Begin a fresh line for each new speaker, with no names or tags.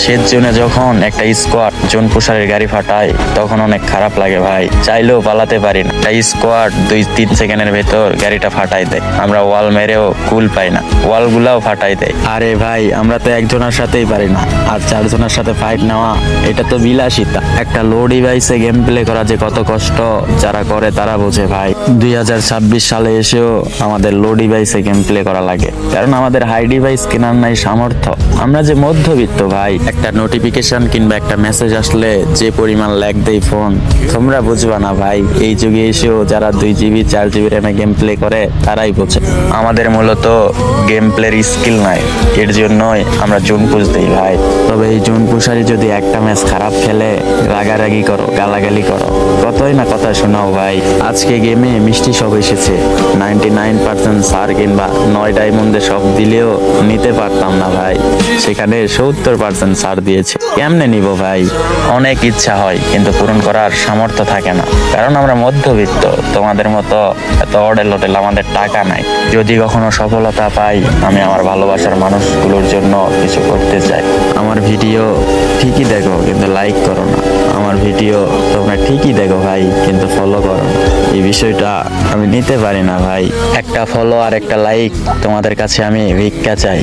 শীত জোনে যখন একটা স্কোয়াড জোন পুষারের গাড়ি ফাটায় তখন অনেক খারাপ লাগে ভাই, চাইলেও পালাতে পারি না। একটা স্কোয়াড 2-3 সেকেন্ডের ভেতর গাড়িটা ফাটাই দেয়, আমরা ওয়াল মেরেও কুল পাই না, ওয়াল গুলাও ফাটাই দেয়। আরে ভাই আমরা তো একজনের সাথেই পারি না, আর 4 জনের সাথে ফাইট নেওয়া এটা তো বিলাসিতা। একটা লো ডিভাইসে গেম প্লে করা যে কত কষ্ট, যারা করে তারা বোঝে ভাই। 2026 সালে এসেও আমাদের লো ডিভাইসে গেম প্লে করা লাগে, কারণ আমাদের হাই ডিভাইস কেনার নাই সামর্থ্য। আমরা যে মধ্যবিত্ত ভাই, একটা নোটিফিকেশন কিংবা একটা মেসেজ আসলে যে পরিমাণ ল্যাগ দেয় ফোন, তোমরা বুঝবা না ভাই। এই যুগে এসেও যারা 2 GB 4 GB র্যামে গেম প্লে করে তারাই বোঝে। আমাদের মূলত গেম প্লের স্কিল নাই, এর জন্যই আমরা জোন পুশ দিই ভাই। তবে এই জোন পুশারি যদি একটা ম্যাচ খারাপ খেলে রাগারাগি করো, গালাগালি করো, কতই না কথা শোনাও ভাই। আজকে গেমে মিষ্টি সব এসেছে, 99% সার কিংবা 9 ডায়মন্ডে সব দিলেও নিতে পারতাম না ভাই, সেখানে 70% সার দিয়েছে। কেমনে নিব ভাই? অনেক ইচ্ছা হয় কিন্তু পূরণ করার সামর্থ্য থাকে না, কারণ আমরা মধ্যবিত্ত। তোমাদের মতো এত অডেল হোটেল আমাদের টাকা নাই। যদি কখনো সফলতা পাই, আমি আমার ভালোবাসার মানুষগুলোর জন্য কিছু করতে চাই। আমার ভিডিও ঠিকই দেখো কিন্তু লাইক করো না, আমার ভিডিও তোমরা ঠিকই দেখো ভাই কিন্তু ফলো করো না। এই বিষয়টা আমি নিতে পারি না ভাই। একটা ফলো আর একটা লাইক তোমাদের কাছে আমি ভিক্ষা চাই।